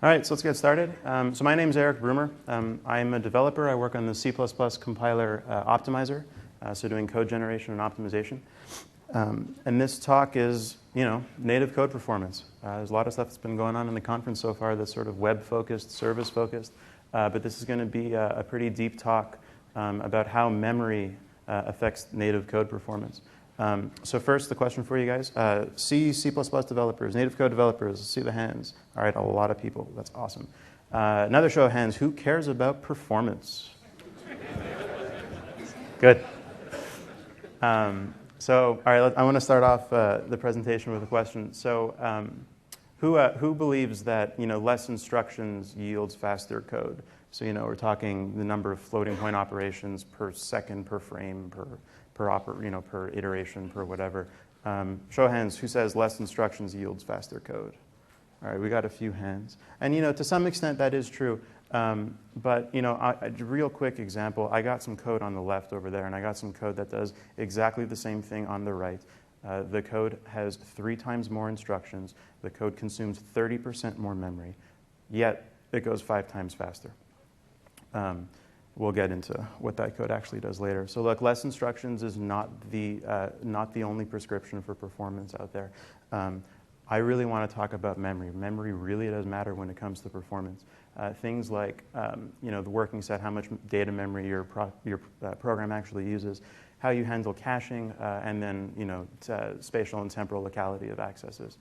All right, so let's get started. So my name is Eric Broomer. I'm a developer. I work on the C++ compiler optimizer, so doing code generation and optimization. And this talk is, native code performance. There's a lot of stuff that's been going on in the conference so far that's sort of web-focused, service-focused. But this is going to be a pretty deep talk about how memory affects native code performance. So first, the question for you guys. C developers, native code developers, let's see the hands. All right, a lot of people. That's awesome. Another show of hands. Who cares about performance? Good. So, all right, I want to start off the presentation with a question. So, who believes that less instructions yields faster code? So, we're talking the number of floating point operations per second, per frame, per iteration, per whatever. Show of hands, who says less instructions yields faster code? All right, we got a few hands. And, to some extent that is true. But, a real quick example, I got some code on the left over there, and I got some code that does exactly the same thing on the right. The code has 3 times more instructions. The code consumes 30% more memory, yet it goes 5 times faster. We'll get into what that code actually does later. So look, less instructions is not the only prescription for performance out there. I really want to talk about memory. Memory really does matter when it comes to performance. Things like the working set, how much data memory your program actually uses, how you handle caching, and then spatial and temporal locality of accesses.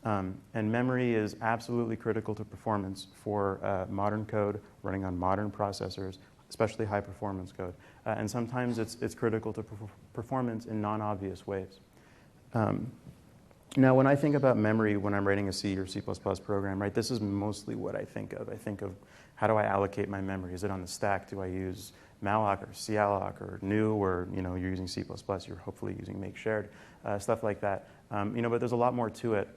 And memory is absolutely critical to performance for modern code running on modern processors, especially high-performance code. And sometimes it's critical to performance in non-obvious ways. Now, when I think about memory when I'm writing a C or C++ program, right, this is mostly what I think of. I think of how do I allocate my memory? Is it on the stack? Do I use malloc or calloc or new? Or you're using C++, you're hopefully using make shared, stuff like that. But there's a lot more to it,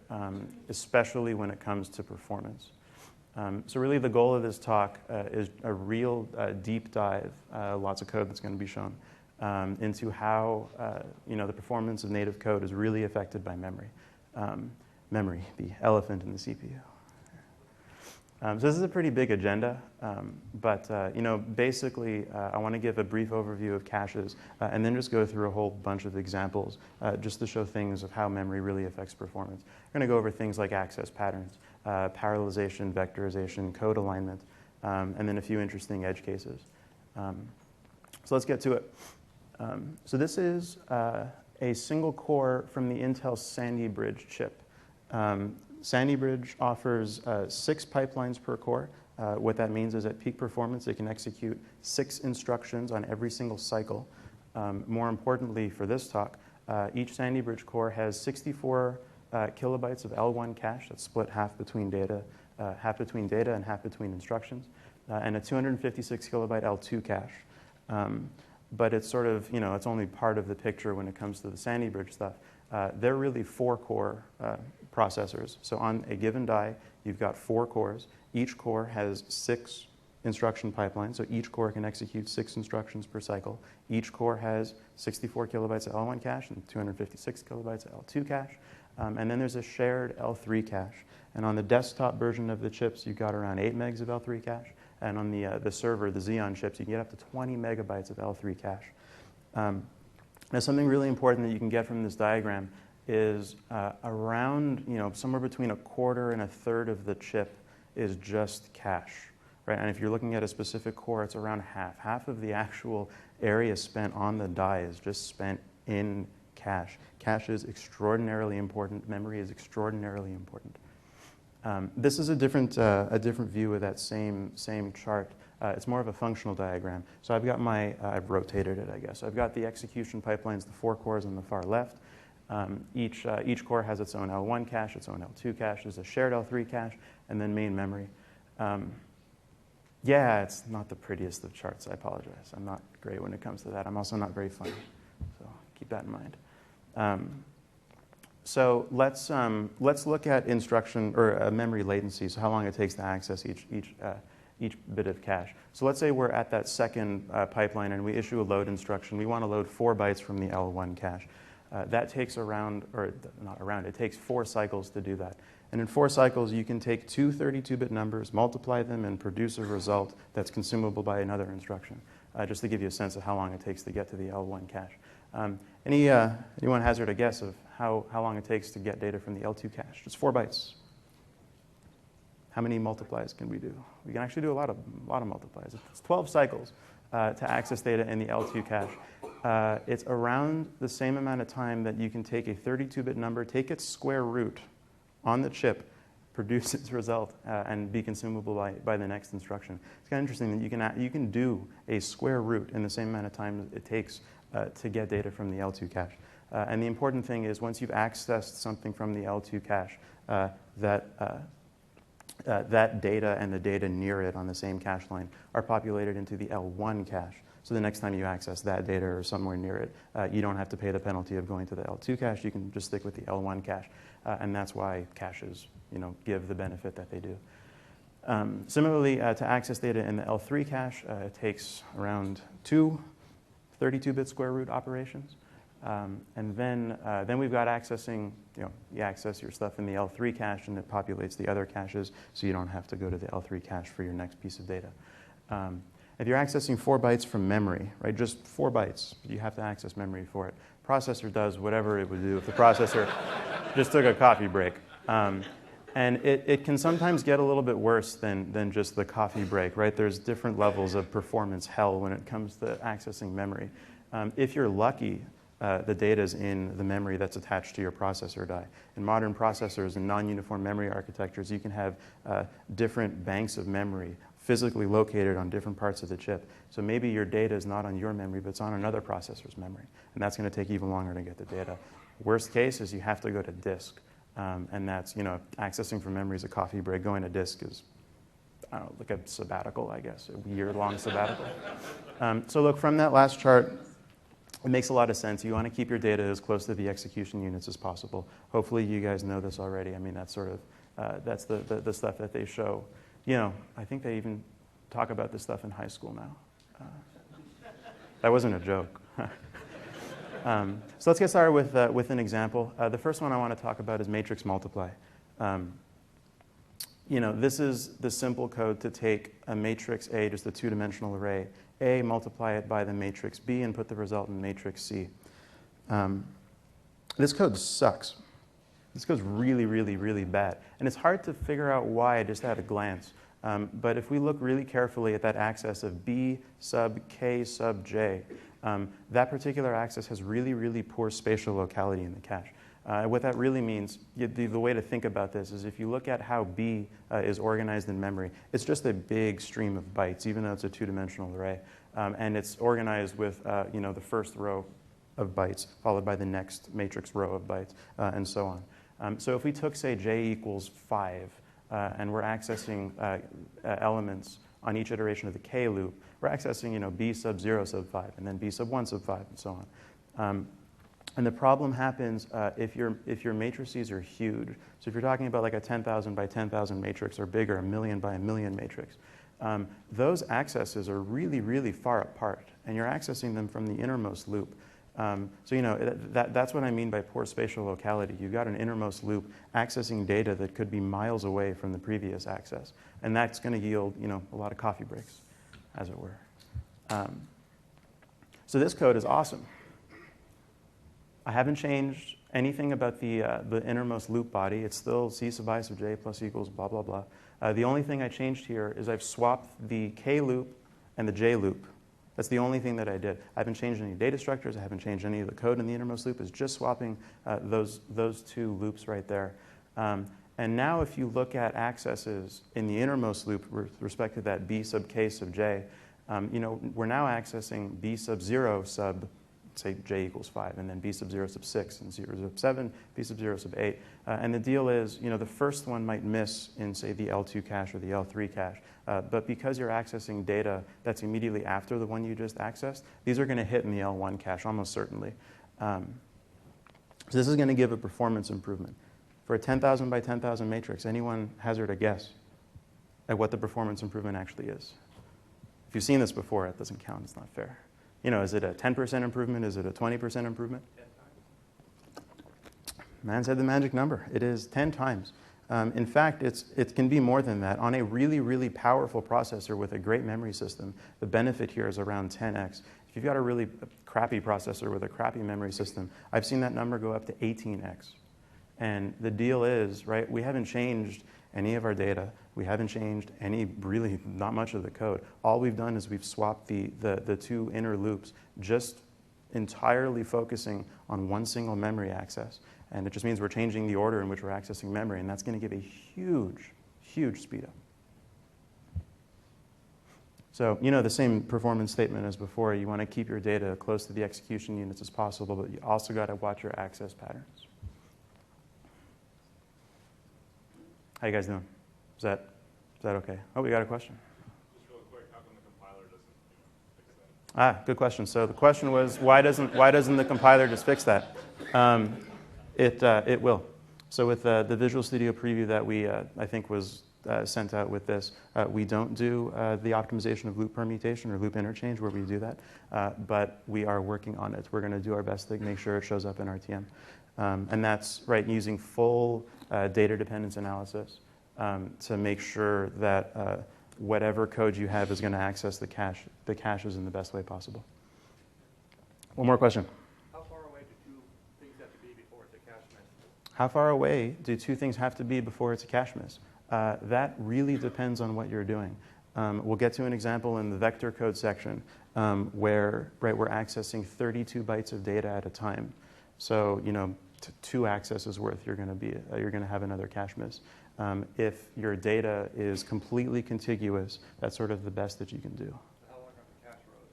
especially when it comes to performance. So really the goal of this talk is a real deep dive, lots of code that's going to be shown, into how the performance of native code is really affected by memory. Memory, the elephant in the CPU. So this is a pretty big agenda, but basically I want to give a brief overview of caches and then just go through a whole bunch of examples just to show things of how memory really affects performance. We're going to go over things like access patterns, parallelization, vectorization, code alignment, and then a few interesting edge cases. So let's get to it. So this is a single core from the Intel Sandy Bridge chip. Sandy Bridge offers 6 pipelines per core. What that means is at peak performance, it can execute 6 instructions on every single cycle. More importantly for this talk, each Sandy Bridge core has 64 kilobytes of L1 cache that's split half between data and half between instructions, and a 256 kilobyte L2 cache. But it's sort of, it's only part of the picture when it comes to the Sandy Bridge stuff. They're really 4-core processors. So on a given die, you've got 4 cores. Each core has 6 instruction pipelines, so each core can execute 6 instructions per cycle. Each core has 64 kilobytes of L1 cache and 256 kilobytes of L2 cache. And then there's a shared L3 cache. And on the desktop version of the chips, you've got around 8 megs of L3 cache. And on the server, the Xeon chips, you can get up to 20 megabytes of L3 cache. Now, something really important that you can get from this diagram is around, somewhere between a quarter and a third of the chip is just cache, right? And if you're looking at a specific core, it's around half. Half of the actual area spent on the die is just spent in cache. Cache is extraordinarily important. Memory is extraordinarily important. This is a different view of that same chart. It's more of a functional diagram. So I've got I've rotated it, I guess. I've got the execution pipelines, the 4 cores on the far left. Each core has its own L1 cache, its own L2 cache. There's a shared L3 cache, and then main memory. Yeah, it's not the prettiest of charts. I apologize. I'm not great when it comes to that. I'm also not very funny, so keep that in mind. So let's look at instruction or memory latency, so how long it takes to access each bit of cache. So let's say we're at that second pipeline and we issue a load instruction. We want to load 4 bytes from the L1 cache. That takes it takes 4 cycles to do that. And in 4 cycles, you can take two 32-bit numbers, multiply them, and produce a result that's consumable by another instruction, just to give you a sense of how long it takes to get to the L1 cache. Anyone hazard a guess of how long it takes to get data from the L2 cache? Just 4 bytes. How many multiplies can we do? We can actually do a lot of multiplies. It's 12 cycles to access data in the L2 cache. It's around the same amount of time that you can take a 32-bit number, take its square root on the chip, produce its result, and be consumable by the next instruction. It's kind of interesting that you can do a square root in the same amount of time it takes to get data from the L2 cache. And the important thing is once you've accessed something from the L2 cache, that data and the data near it on the same cache line are populated into the L1 cache. So the next time you access that data or somewhere near it, you don't have to pay the penalty of going to the L2 cache. You can just stick with the L1 cache. And that's why caches give the benefit that they do. Similarly, to access data in the L3 cache, it takes around 2 32-bit square root operations. And then we've got accessing, you access your stuff in the L3 cache and it populates the other caches so you don't have to go to the L3 cache for your next piece of data. If you're accessing 4 bytes from memory, right, just 4 bytes, you have to access memory for it. Processor does whatever it would do if the processor just took a coffee break. And it can sometimes get a little bit worse than just the coffee break, right? There's different levels of performance hell when it comes to accessing memory. If you're lucky, the data's in the memory that's attached to your processor die. In modern processors and non-uniform memory architectures, you can have different banks of memory physically located on different parts of the chip. So maybe your data is not on your memory, but it's on another processor's memory. And that's going to take even longer to get the data. Worst case is you have to go to disk. And that's, accessing from memory is a coffee break. Going to disk is, I don't know, like a sabbatical, I guess, a year-long sabbatical. So look, from that last chart, it makes a lot of sense. You want to keep your data as close to the execution units as possible. Hopefully you guys know this already. I mean, that's sort of, that's the stuff that they show. I think they even talk about this stuff in high school now. That wasn't a joke. So let's get started with an example. The first one I want to talk about is matrix multiply. This is the simple code to take a matrix A, just a 2-dimensional array, A, multiply it by the matrix B, and put the result in matrix C. This code sucks. This code's really, really, really bad. And it's hard to figure out why just at a glance. But if we look really carefully at that access of B sub K sub J, that particular access has really, really poor spatial locality in the cache. What that really means, the way to think about this is if you look at how B is organized in memory, it's just a big stream of bytes, even though it's a 2-dimensional array. And it's organized with the first row of bytes, followed by the next matrix row of bytes, and so on. So if we took, say, J equals 5, and we're accessing elements on each iteration of the K loop, we're accessing B sub 0 sub 5, and then B sub 1 sub 5, and so on. And the problem happens if your matrices are huge. So if you're talking about like a 10,000 by 10,000 matrix or bigger, a million by a million matrix, those accesses are really, really far apart, and you're accessing them from the innermost loop. So that's what I mean by poor spatial locality. You've got an innermost loop accessing data that could be miles away from the previous access, and that's going to yield a lot of coffee breaks, as it were. So this code is awesome. I haven't changed anything about the innermost loop body. It's still C sub I sub j plus equals blah, blah, blah. The only thing I changed here is I've swapped the K loop and the J loop. That's the only thing that I did. I haven't changed any data structures. I haven't changed any of the code in the innermost loop. It's just swapping those 2 loops right there. And now if you look at accesses in the innermost loop with respect to that B sub K sub J, we're now accessing B sub 0 sub, say, J equals 5, and then B sub 0 sub 6, and 0 sub 7, B sub 0 sub 8. And the deal is, the first one might miss in, say, the L2 cache or the L3 cache. But because you're accessing data that's immediately after the one you just accessed, these are going to hit in the L1 cache almost certainly. So this is going to give a performance improvement. For a 10,000 by 10,000 matrix, anyone hazard a guess at what the performance improvement actually is? If you've seen this before, it doesn't count. It's not fair. Is it a 10% improvement? Is it a 20% improvement? Man said the magic number. It is 10 times. In fact, it can be more than that. On a really, really powerful processor with a great memory system, the benefit here is around 10x. If you've got a really crappy processor with a crappy memory system, I've seen that number go up to 18x. And the deal is, right, we haven't changed any of our data. We haven't changed really not much of the code. All we've done is we've swapped the two inner loops, just entirely focusing on one single memory access. And it just means we're changing the order in which we're accessing memory, and that's going to give a huge, huge speed up. So, the same performance statement as before. You want to keep your data close to the execution units as possible, but you also got to watch your access patterns. How you guys doing? Is that okay? Oh, we got a question. Just real quick, how come the compiler doesn't fix that? Good question. So the question was, why doesn't the compiler just fix that? It will. So with the Visual Studio Preview that we, I think was sent out with this, we don't do the optimization of loop permutation or loop interchange where we do that, but we are working on it. We're going to do our best to make sure it shows up in RTM. And that's right, using full data dependence analysis to make sure that whatever code you have is going to access the caches in the best way possible. One more question. How far away do two things have to be before it's a cache miss? How far away do two things have to be before it's a cache miss? That really depends on what you're doing. We'll get to an example in the vector code section where we're accessing 32 bytes of data at a time. So, two accesses worth, you're going to have another cache miss. If your data is completely contiguous, that's sort of the best that you can do. How long are the cache rows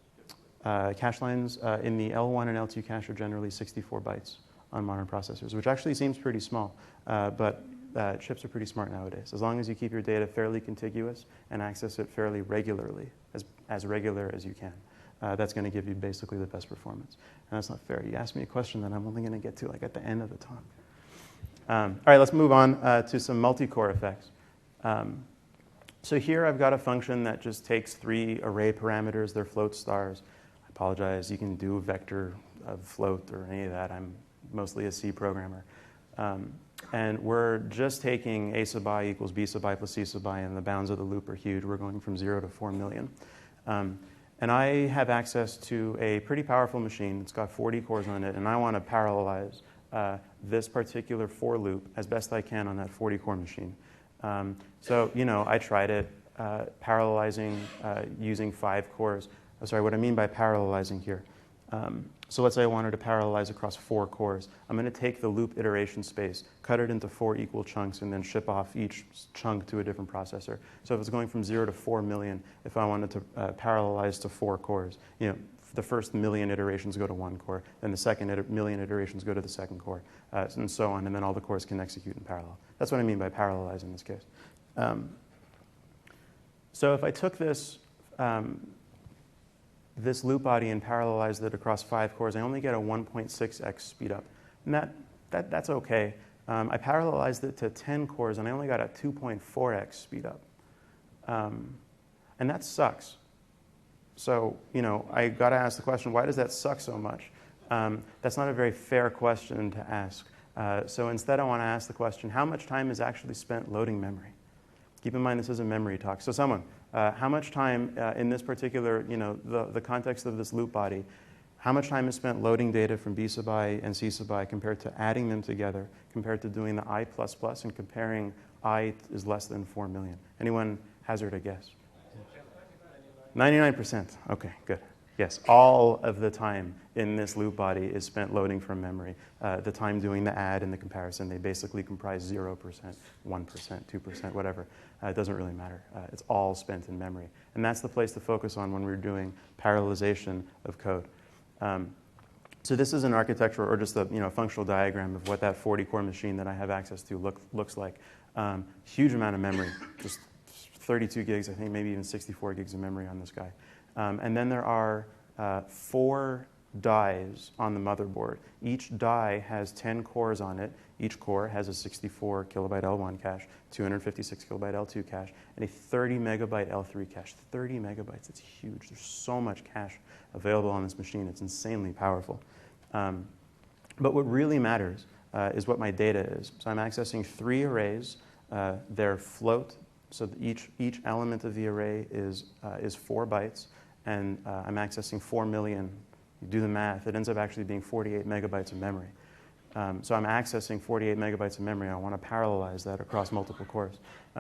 typically? Cache lines in the L1 and L2 cache are generally 64 bytes on modern processors, which actually seems pretty small, but chips are pretty smart nowadays. As long as you keep your data fairly contiguous and access it fairly regularly, as regular as you can, that's going to give you basically the best performance. And that's not fair. You asked me a question that I'm only going to get to at the end of the talk. All right, let's move on to some multi-core effects. So here I've got a function that just takes 3 array parameters. They're float stars. I apologize. You can do vector of float or any of that. I'm mostly a C programmer. And we're just taking a sub I equals b sub I plus c sub I, and the bounds of the loop are huge. We're going from 0 to 4 million. And I have access to a pretty powerful machine. It's got 40 cores on it, and I want to parallelize this particular for loop as best I can on that 40-core machine. So, I tried it, parallelizing using 5 cores. Oh, sorry, what I mean by parallelizing here. So let's say I wanted to parallelize across 4 cores. I'm going to take the loop iteration space, cut it into 4 equal chunks, and then ship off each chunk to a different processor. So if it's going from 0 to 4 million, if I wanted to parallelize to 4 cores, the first million iterations go to 1 core, then the second million iterations go to the second core, and so on, and then all the cores can execute in parallel. That's what I mean by parallelizing in this case. So if I took this loop body and parallelized it across 5 cores, I only get a 1.6x speed up. And that's okay. I parallelized it to 10 cores, and I only got a 2.4x speed up. And that sucks. So, I got to ask the question, why does that suck so much? That's not a very fair question to ask. So instead, I want to ask the question, how much time is actually spent loading memory? Keep in mind, this is a memory talk. So someone, how much time in this particular, the context of this loop body, how much time is spent loading data from B sub I and C sub I compared to adding them together, compared to doing the I++ and comparing I is less than 4 million? Anyone hazard a guess? 99%. Okay, good. Yes, all of the time in this loop body is spent loading from memory. The time doing the add and the comparison, they basically comprise 0%, 1%, 2%, whatever. It doesn't really matter. It's all spent in memory. And that's the place to focus on when we're doing parallelization of code. So this is an architecture or just a functional diagram of what that 40-core machine that I have access to looks like. Huge amount of memory, just 32 gigs, I think maybe even 64 gigs of memory on this guy. And then there are 4 dies on the motherboard. Each die has 10 cores on it. Each core has a 64 kilobyte L1 cache, 256 kilobyte L2 cache, and a 30 megabyte L3 cache. 30 megabytes, it's huge. There's so much cache available on this machine. It's insanely powerful. But what really matters is what my data is. So I'm accessing 3 arrays They're float, so each element of the array is 4 bytes, and I'm accessing 4 million. You do the math, it ends up actually being 48 megabytes of memory. So I'm accessing 48 megabytes of memory. I want to parallelize that across multiple cores.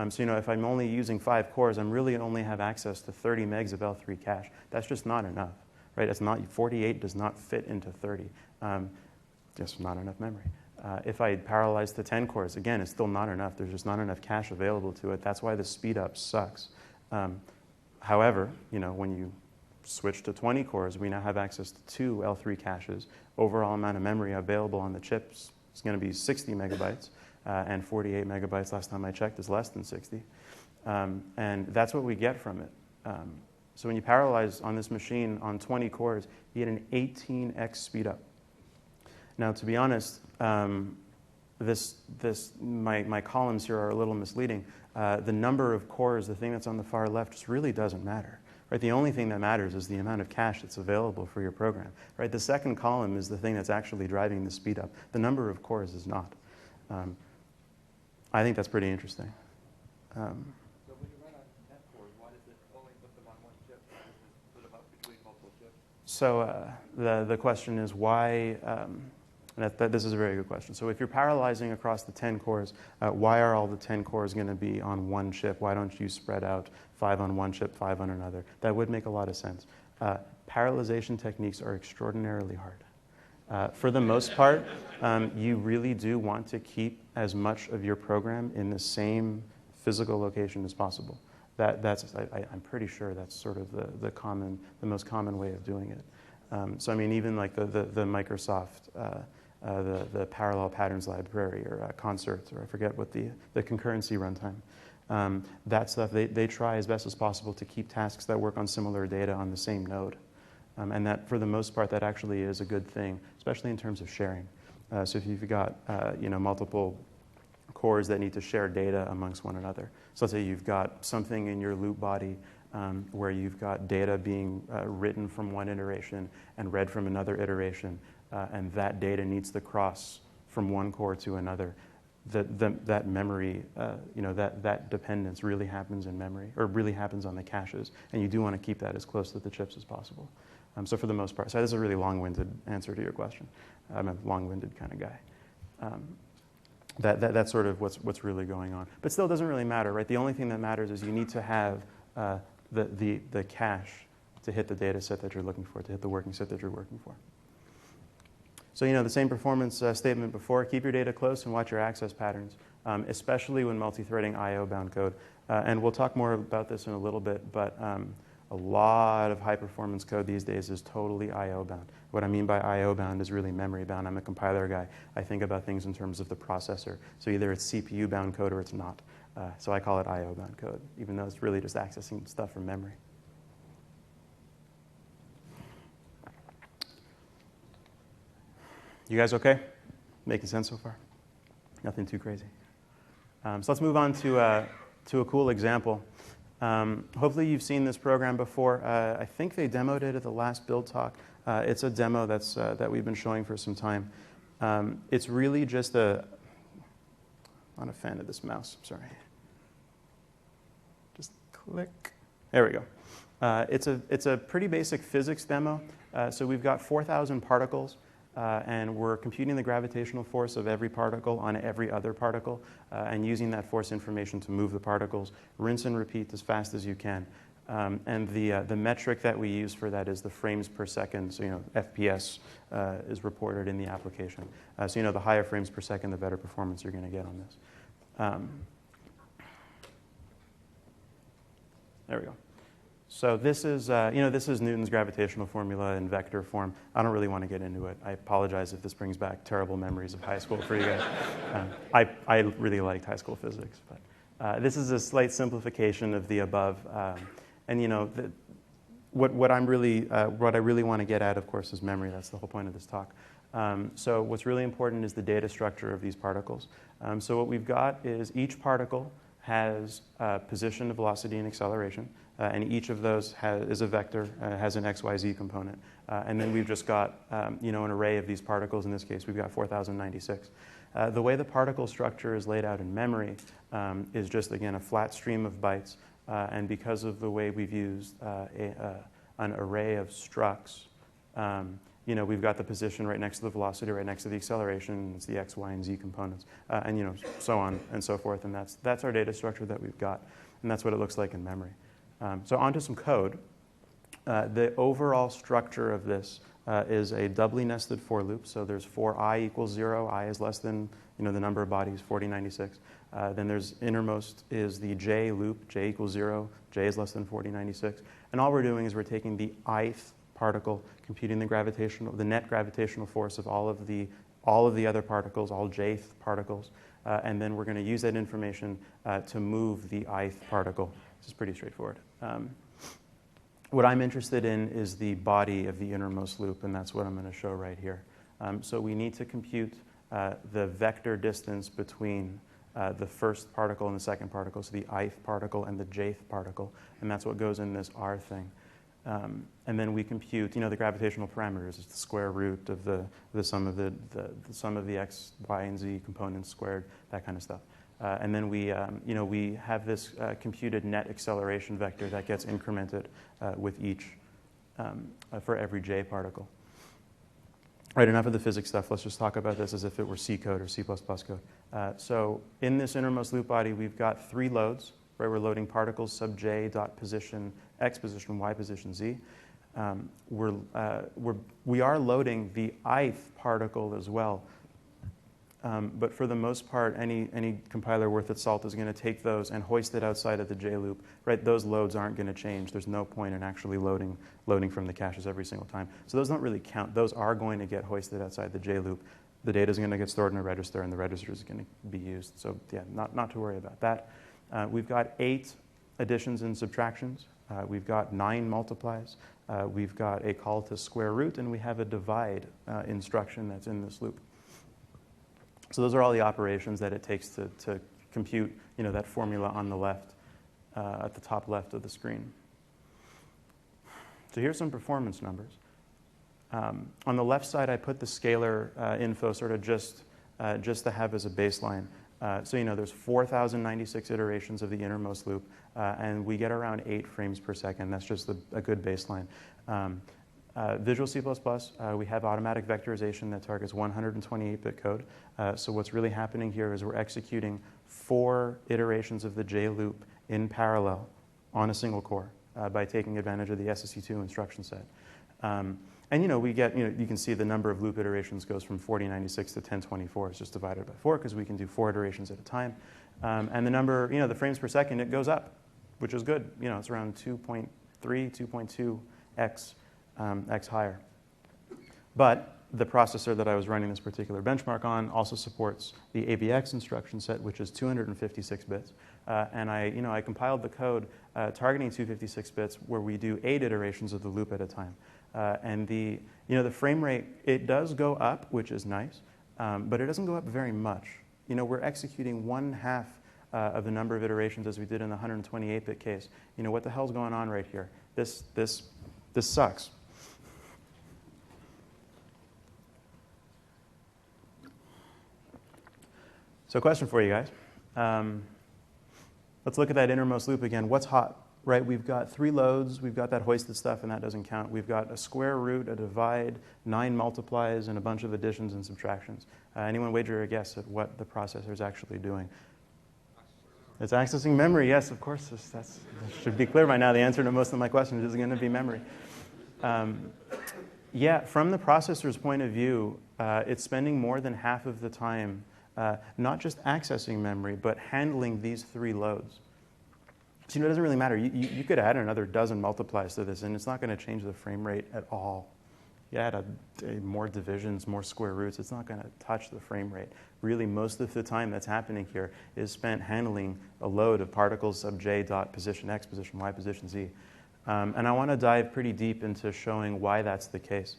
So if I'm only using 5 cores, I'm really only have access to 30 megs of L3 cache. That's just not enough, right? It's not, 48 does not fit into 30. Just not enough memory. If I parallelize to 10 cores, again, it's still not enough. There's just not enough cache available to it. That's why the speed up sucks. However, when you switch to 20 cores, we now have access to 2 L3 caches. Overall amount of memory available on the chips is going to be 60 megabytes, and 48 megabytes, last time I checked, is less than 60. And that's what we get from it. So when you parallelize on this machine on 20 cores, you get an 18x speed up. Now, to be honest, my columns here are a little misleading. The number of cores, the thing that's on the far left, just really doesn't matter. Right? The only thing that matters is the amount of cache that's available for your program. Right? The second column is the thing that's actually driving the speed up. The number of cores is not. I think that's pretty interesting. So when you run on 10 cores, why does it only put them on one chip? Why does it split them up between multiple chips? So the question is why, this is a very good question. So if you're parallelizing across the 10 cores, why are all the 10 cores going to be on one chip? Why don't you spread out 5 on one chip, 5 on another? That would make a lot of sense. Parallelization techniques are extraordinarily hard. For the most part, you really do want to keep as much of your program in the same physical location as possible. I'm pretty sure that's sort of the most common way of doing it. So I mean, even like the Microsoft, the parallel patterns library or concerts, or I forget what the concurrency runtime. That stuff, they try as best as possible to keep tasks that work on similar data on the same node. And that, for the most part, that actually is a good thing, especially in terms of sharing. So if you've got multiple cores that need to share data amongst one another. So let's say you've got something in your loop body where you've got data being written from one iteration and read from another iteration, and that data needs to cross from one core to another. That memory, that dependence really happens in memory, or really happens on the caches, and you do want to keep that as close to the chips as possible. So for the most part, so this is a really long-winded answer to your question. I'm a long-winded kind of guy. That's sort of what's really going on. But still, it doesn't really matter, right? The only thing that matters is you need to have the cache to hit the data set that you're looking for, to hit the working set that you're working for. So the same performance statement before, keep your data close and watch your access patterns, especially when multi-threading IO-bound code. And we'll talk more about this in a little bit, but a lot of high-performance code these days is totally IO-bound. What I mean by IO-bound is really memory-bound. I'm a compiler guy. I think about things in terms of the processor. So either it's CPU-bound code or it's not. So I call it IO-bound code, even though it's really just accessing stuff from memory. You guys okay? Making sense so far? Nothing too crazy. So let's move on to a cool example. Hopefully you've seen this program before. I think they demoed it at the last build talk. It's a demo that we've been showing for some time. It's really just I'm not a fan of this mouse, I'm sorry. Just click. There we go. It's a pretty basic physics demo. So we've got 4,000 particles. And we're computing the gravitational force of every particle on every other particle and using that force information to move the particles. Rinse and repeat as fast as you can. And the metric that we use for that is the frames per second. So FPS is reported in the application. So the higher frames per second, the better performance you're going to get on this. There we go. So this is Newton's gravitational formula in vector form. I don't really want to get into it. I apologize if this brings back terrible memories of high school for you guys. I really liked high school physics, but this is a slight simplification of the above. And what I really want to get at, of course, is memory. That's the whole point of this talk. So what's really important is the data structure of these particles. So what we've got is each particle has position, velocity, and acceleration. And each of those is a vector, has an XYZ component. And then we've just got an array of these particles. In this case, we've got 4,096. The way the particle structure is laid out in memory is just, again, a flat stream of bytes. And because of the way we've used an array of structs, we've got the position right next to the velocity, right next to the acceleration. It's the x, y, and z components, and so on and so forth. And that's our data structure that we've got, and that's what it looks like in memory. So onto some code. The overall structure of this is a doubly nested for loop. So there's for I equals 0, I is less than the number of bodies, 4096. Then there's innermost is the j loop, j equals 0, j is less than 4096. And all we're doing is we're taking the ith particle, computing the net gravitational force of all of the other particles, all jth particles, and then we're going to use that information to move the ith particle. This is pretty straightforward. What I'm interested in is the body of the innermost loop, and that's what I'm going to show right here. So we need to compute the vector distance between the first particle and the second particle, so the ith particle and the jth particle, and that's what goes in this R thing. And then we compute, the gravitational parameters. It's the square root of the sum of the x, y, and z components squared, that kind of stuff. And then we have this computed net acceleration vector that gets incremented with each for every j particle. Right, enough of the physics stuff. Let's just talk about this as if it were C code or C++ code. So in this innermost loop body, we've got 3 loads. Right, we're loading particles sub j dot position x position y position z. We are loading the ith particle as well. But for the most part, any compiler worth its salt is going to take those and hoist it outside of the j loop. Right, those loads aren't going to change. There's no point in actually loading from the caches every single time. So those don't really count. Those are going to get hoisted outside the j loop. The data is going to get stored in a register, and the register is going to be used. So yeah, not to worry about that. We've got 8 additions and subtractions. We've got 9 multiplies. We've got a call to square root, and we have a divide instruction that's in this loop. So those are all the operations that it takes to compute, that formula on the left, at the top left of the screen. So here's some performance numbers. On the left side, I put the scalar info sort of just to have as a baseline. So there's 4,096 iterations of the innermost loop, and we get around 8 frames per second. That's just a good baseline. Visual C++, we have automatic vectorization that targets 128-bit code. So what's really happening here is we're executing 4 iterations of the J loop in parallel on a single core by taking advantage of the SSE2 instruction set. And we get, you can see the number of loop iterations goes from 4096 to 1024. It's just divided by 4 because we can do 4 iterations at a time. And the number, the frames per second, it goes up, which is good. It's around 2.3, 2.2x x higher. But the processor that I was running this particular benchmark on also supports the ABX instruction set, which is 256 bits. And I compiled the code targeting 256 bits where we do 8 iterations of the loop at a time. And the frame rate, it does go up, which is nice, but it doesn't go up very much. We're executing 1/2 of the number of iterations as we did in the 128-bit case. What the hell's going on right here? This sucks. So question for you guys. Let's look at that innermost loop again. What's hot? Right, we've got 3 loads, we've got that hoisted stuff, and that doesn't count. We've got a square root, a divide, 9 multiplies, and a bunch of additions and subtractions. Anyone wager a guess at what the processor is actually doing? It's accessing memory, yes, of course. That should be clear by now. The answer to most of my questions is going to be memory. Yeah, from the processor's point of view, it's spending more than half of the time not just accessing memory, but handling these 3 loads. So it doesn't really matter. You could add another dozen multiplies to this, and it's not going to change the frame rate at all. You add more divisions, more square roots, it's not going to touch the frame rate. Really, most of the time that's happening here is spent handling a load of particles sub j dot position x, position y, position z. And I want to dive pretty deep into showing why that's the case.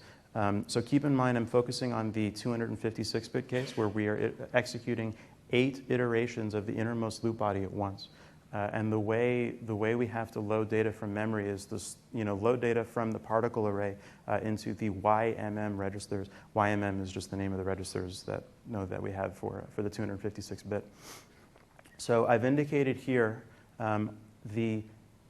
So keep in mind, I'm focusing on the 256-bit case where we are executing 8 iterations of the innermost loop body at once. And the way we have to load data from memory is this, load data from the particle array into the YMM registers. YMM is just the name of the registers that we have for the 256-bit. So I've indicated here the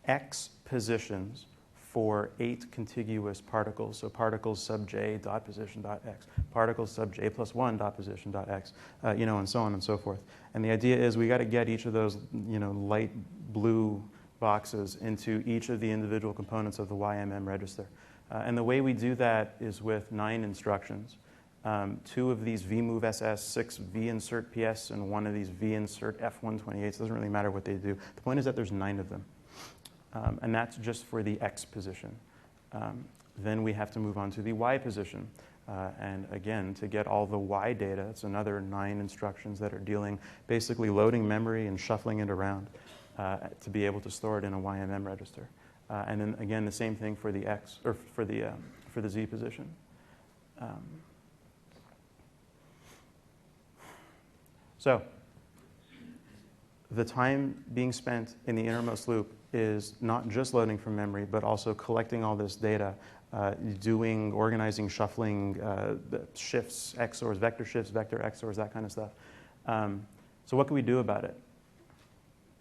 X positions for 8 contiguous particles. So particles sub j dot position dot x, particles sub j plus 1 dot position dot x, and so on and so forth. And the idea is we got to get each of those, light blue boxes into each of the individual components of the YMM register. And the way we do that is with 9 instructions. 2 of these vmove ss, 6 vinsert ps, and 1 of these vinsert f128. It doesn't really matter what they do. The point is that there's 9 of them. And that's just for the X position. Then we have to move on to the Y position. And again, to get all the Y data, it's another 9 instructions that are dealing, basically loading memory and shuffling it around to be able to store it in a YMM register. And then again, the same thing for the X, or for the Z position. So the time being spent in the innermost loop is not just loading from memory, but also collecting all this data, organizing, shuffling, shifts, XORs, vector shifts, vector XORs, that kind of stuff. So what can we do about it?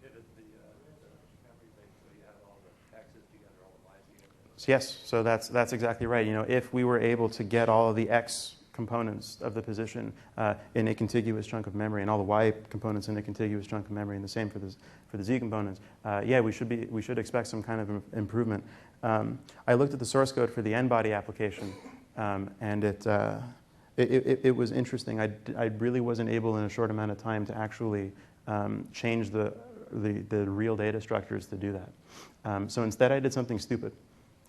Pivot the memory bank so you have all the X's together, all the Y's together. Yes, so that's exactly right. If we were able to get all of the X components of the position in a contiguous chunk of memory, and all the Y components in a contiguous chunk of memory, and the same for the Z components, we should expect some kind of improvement. I looked at the source code for the n-body application, and it was interesting. I really wasn't able in a short amount of time to actually change the real data structures to do that. So instead, I did something stupid.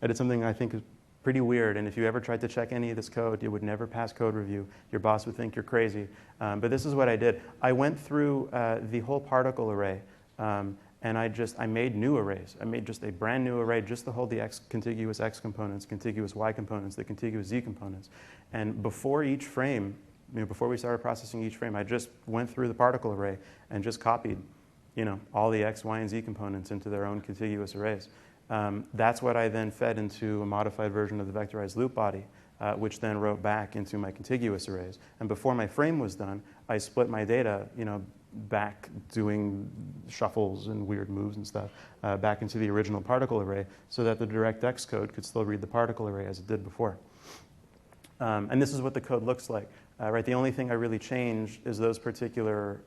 I did something I think is pretty weird, and if you ever tried to check any of this code, you would never pass code review. Your boss would think you're crazy. But this is what I did. I went through the whole particle array, and I made new arrays. I made just a brand new array just to hold the contiguous X components, contiguous Y components, the contiguous Z components. And before each frame, before we started processing each frame, I just went through the particle array and just copied, all the X, Y, and Z components into their own contiguous arrays. That's what I then fed into a modified version of the vectorized loop body, which then wrote back into my contiguous arrays. And before my frame was done, I split my data, back doing shuffles and weird moves and stuff, back into the original particle array so that the DirectX code could still read the particle array as it did before. And this is what the code looks like. Right, the only thing I really changed is those particular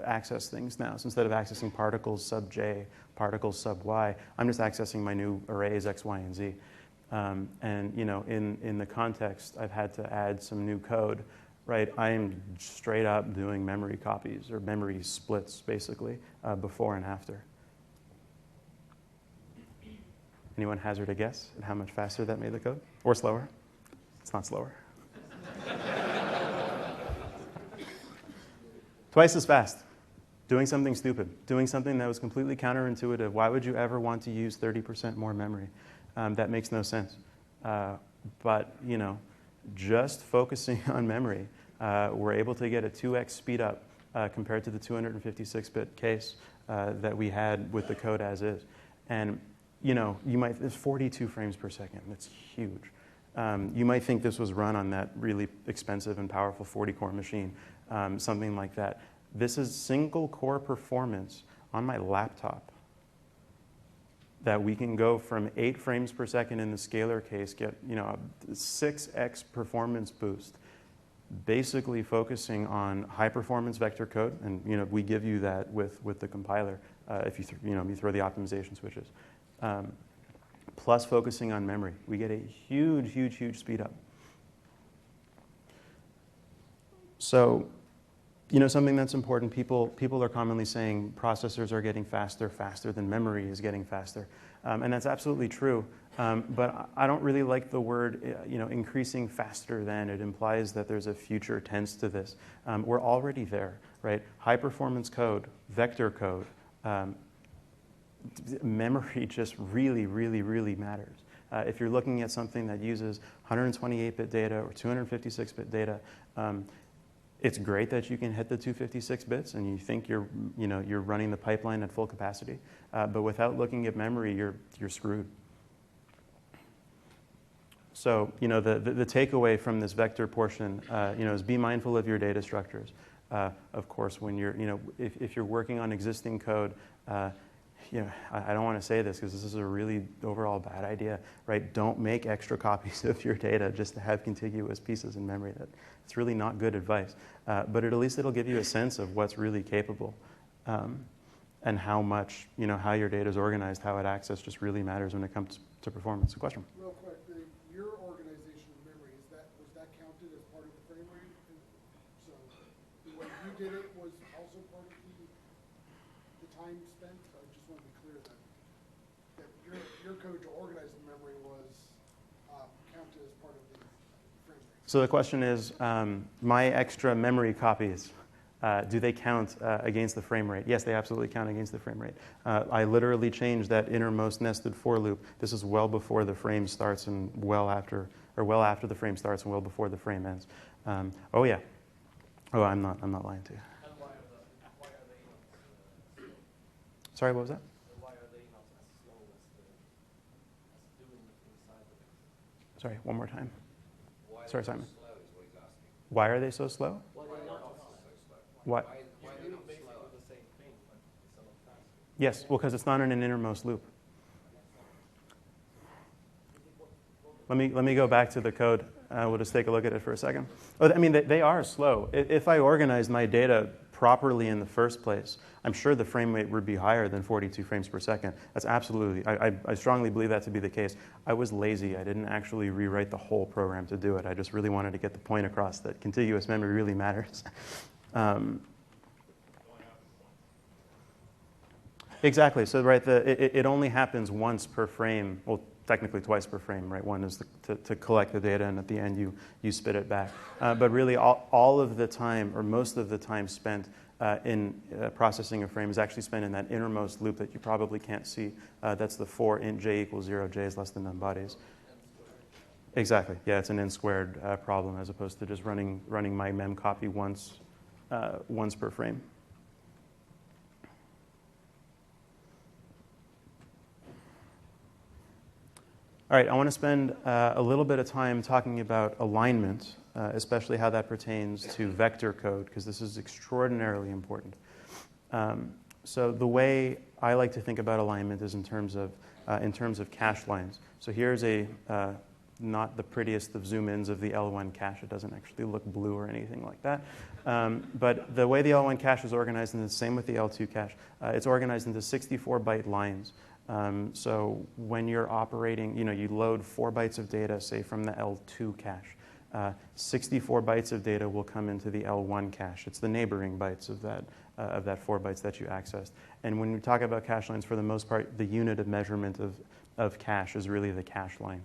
access things now. So instead of accessing particles sub j, particles sub y, I'm just accessing my new arrays x, y, and z. And in the context, I've had to add some new code. Right, I am straight up doing memory copies or memory splits, basically, before and after. Anyone hazard a guess at how much faster that made the code, or slower? It's not slower. Twice as fast, doing something stupid, doing something that was completely counterintuitive. Why would you ever want to use 30% more memory? That makes no sense. But, just focusing on memory, we're able to get a 2x speed up compared to the 256-bit case that we had with the code as is. And, there's 42 frames per second. That's huge. You might think this was run on that really expensive and powerful 40-core machine. Something like that. This is single core performance on my laptop that we can go from 8 frames per second in the scalar case, get a 6x performance boost, basically focusing on high performance vector code, and we give you that with the compiler if you throw the optimization switches, plus focusing on memory. We get a huge speed up. So, something that's important, people are commonly saying processors are getting faster than memory is getting faster. And that's absolutely true. But I don't really like the word, increasing faster than. It implies that there's a future tense to this. We're already there, right? High performance code, vector code, memory just really matters. If you're looking at something that uses 128-bit data or 256-bit data, It's great that you can hit the 256 bits and you think you're running the pipeline at full capacity, but without looking at memory, you're screwed. So, the takeaway from this vector portion, is be mindful of your data structures. Of course, when if you're working on existing code, I don't want to say this because this is a really overall bad idea, right? Don't make extra copies of your data just to have contiguous pieces in memory. It's really not good advice. But at least it'll give you a sense of what's really capable, and how much, how your data is organized, how it accessed just really matters when it comes to performance. Question? Real quick, your organization of memory, was that counted as part of the frame rate? So the way you did it was also part of the time spent? I just want to be clear that your code to organize the memory was counted as part of the frame rate. So the question is, my extra memory copies, do they count against the frame rate? Yes, they absolutely count against the frame rate. I literally changed that innermost nested for loop. This is well before the frame starts and well after the frame starts and well before the frame ends. Oh yeah. Oh, I'm not lying to you. And why are they not Sorry, what was that? why are they not as slow as doing it inside of it? Sorry, one more time. Why Sorry, are they Simon. so slow is what he's asking. Why are they so slow? Why are they not so slow? Why? Why are they not basically slower? the same thing, but it's a lot faster? Yes, well, because it's not in an innermost loop. Let me go back to the code. We'll just take a look at it for a second. Oh, I mean, they are slow. If I organized my data properly in the first place, I'm sure the frame rate would be higher than 42 frames per second. That's absolutely, I strongly believe that to be the case. I was lazy. I didn't actually rewrite the whole program to do it. I just really wanted to get the point across that contiguous memory really matters. Exactly. So, right, it only happens once per frame. Well, technically twice per frame, right? One is to collect the data, and at the end you spit it back. But really, all of the time, or most of the time spent in processing a frame is actually spent in that innermost loop that you probably can't see. That's the for int j equals 0, j is less than num bodies. Exactly. Yeah, it's an n squared problem as opposed to just running my mem copy once per frame. All right, I want to spend a little bit of time talking about alignment, especially how that pertains to vector code, because this is extraordinarily important. So the way I like to think about alignment is in terms of cache lines. So here's not the prettiest of zoom-ins of the L1 cache. It doesn't actually look blue or anything like that. But the way the L1 cache is organized, and the same with the L2 cache, it's organized into 64-byte lines. So when you're operating, you load 4 bytes of data, say from the L2 cache. 64 bytes of data will come into the L1 cache. It's the neighboring bytes of that 4 bytes that you accessed. And when we talk about cache lines, for the most part, the unit of measurement of cache is really the cache line.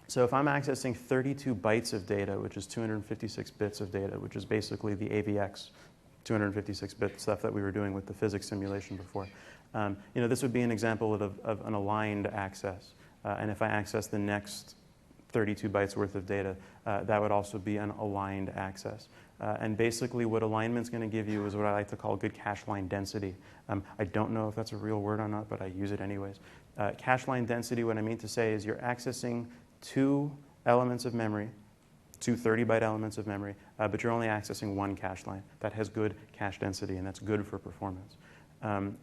So if I'm accessing 32 bytes of data, which is 256 bits of data, which is basically the AVX 256-bit stuff that we were doing with the physics simulation before. This would be an example of an aligned access. And if I access the next 32 bytes worth of data, that would also be an aligned access. And basically what alignment's going to give you is what I like to call good cache line density. I don't know if that's a real word or not, but I use it anyways. Cache line density, what I mean to say is you're accessing 2 elements of memory, 2 30-byte elements of memory, but you're only accessing 1 cache line. That has good cache density, and that's good for performance.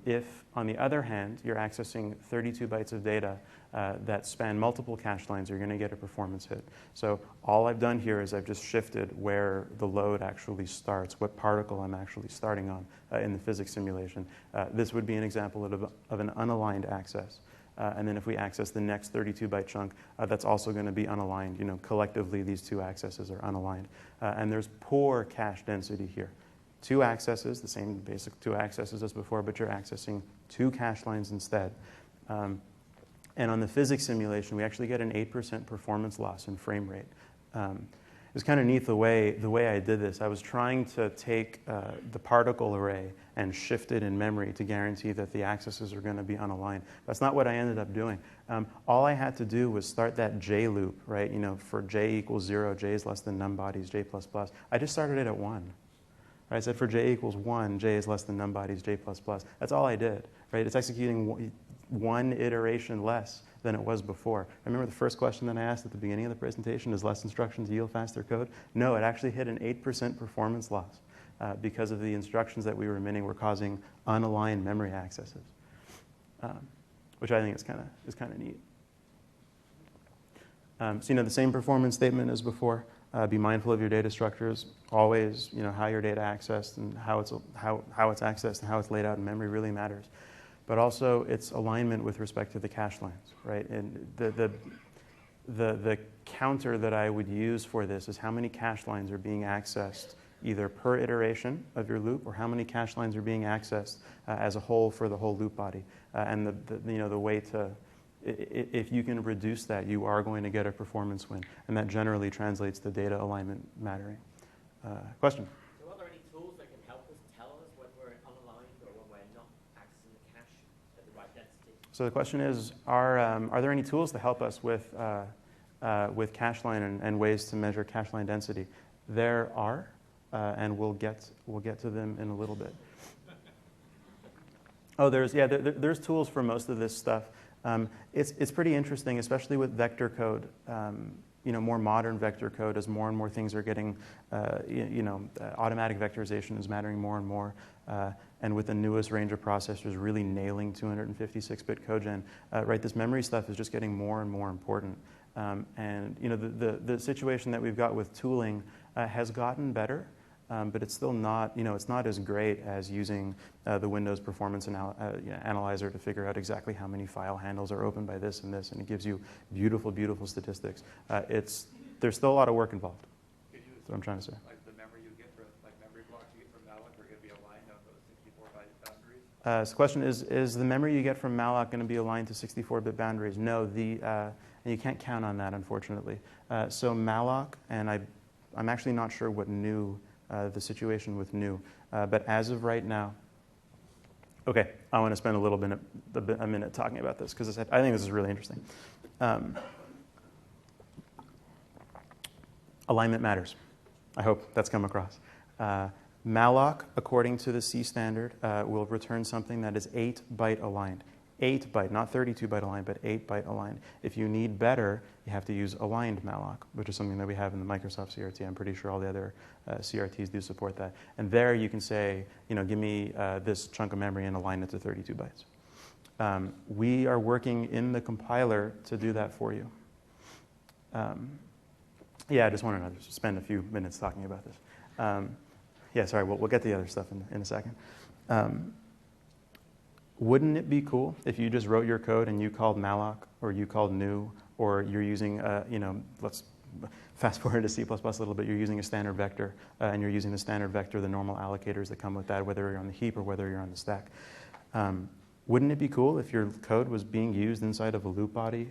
If, on the other hand, you're accessing 32 bytes of data that span multiple cache lines, you're going to get a performance hit. So all I've done here is I've just shifted where the load actually starts, what particle I'm actually starting on in the physics simulation. This would be an example of an unaligned access. And then if we access the next 32-byte chunk, that's also going to be unaligned. Collectively, these 2 accesses are unaligned. And there's poor cache density here. 2 accesses, the same basic 2 accesses as before, but you're accessing 2 cache lines instead. And on the physics simulation, we actually get an 8% performance loss in frame rate. It was kind of neat the way I did this. I was trying to take the particle array and shift it in memory to guarantee that the accesses are going to be unaligned. That's not what I ended up doing. All I had to do was start that J loop, right? For J equals 0, J is less than num bodies, J plus plus. I just started it at 1. Right? I said for J equals 1, J is less than num bodies, J plus plus. That's all I did, right? It's executing one iteration less than it was before. I remember the first question that I asked at the beginning of the presentation, does less instructions yield faster code? No, it actually hit an 8% performance loss because of the instructions that we were emitting were causing unaligned memory accesses, which I think is kind of neat. So the same performance statement as before. Be mindful of your data structures. Always, how your data accessed and how it's accessed and how it's laid out in memory really matters. But also its alignment with respect to the cache lines, right? And the counter that I would use for this is how many cache lines are being accessed either per iteration of your loop or how many cache lines are being accessed as a whole for the whole loop body. And the way to, if you can reduce that, you are going to get a performance win. And that generally translates to data alignment mattering. Question? So are there any tools that can help us tell us when we're unaligned or when we're not accessing the cache at the right density? So the question is, are there any tools to help us with cache line and ways to measure cache line density? There are, and we'll get to them in a little bit. Oh, there's tools for most of this stuff. It's pretty interesting, especially with vector code. More modern vector code, as more and more things are getting, automatic vectorization is mattering more and more. And with the newest range of processors really nailing 256-bit codegen, right, this memory stuff is just getting more and more important. And the situation that we've got with tooling has gotten better. But it's still not, it's not as great as using the Windows Performance Analyzer to figure out exactly how many file handles are opened by this, and it gives you beautiful, beautiful statistics. There's still a lot of work involved. That's what I'm trying to say. Like the memory you get for, like memory blocks you get from malloc are going to be aligned on those 64-byte boundaries? So the question is the memory you get from malloc going to be aligned to 64-bit boundaries? No, and you can't count on that, unfortunately. So malloc, and I'm actually not sure what new, the situation with new. But as of right now, okay, I want to spend a minute talking about this because I think this is really interesting. Alignment matters. I hope that's come across. Malloc, according to the C standard, will return something that is 8-byte aligned. 8-byte, not 32-byte aligned, but 8-byte aligned. If you need better, you have to use aligned malloc, which is something that we have in the Microsoft CRT. I'm pretty sure all the other CRTs do support that. And there you can say, give me this chunk of memory and align it to 32 bytes. We are working in the compiler to do that for you. Yeah, I just wanted to spend a few minutes talking about this. Yeah, sorry, we'll get to the other stuff in a second. Wouldn't it be cool if you just wrote your code and you called malloc or you called new or you're using, let's fast forward to C++ a little bit, you're using a standard vector and you're using the standard vector, the normal allocators that come with that, whether you're on the heap or whether you're on the stack. Wouldn't it be cool if your code was being used inside of a loop body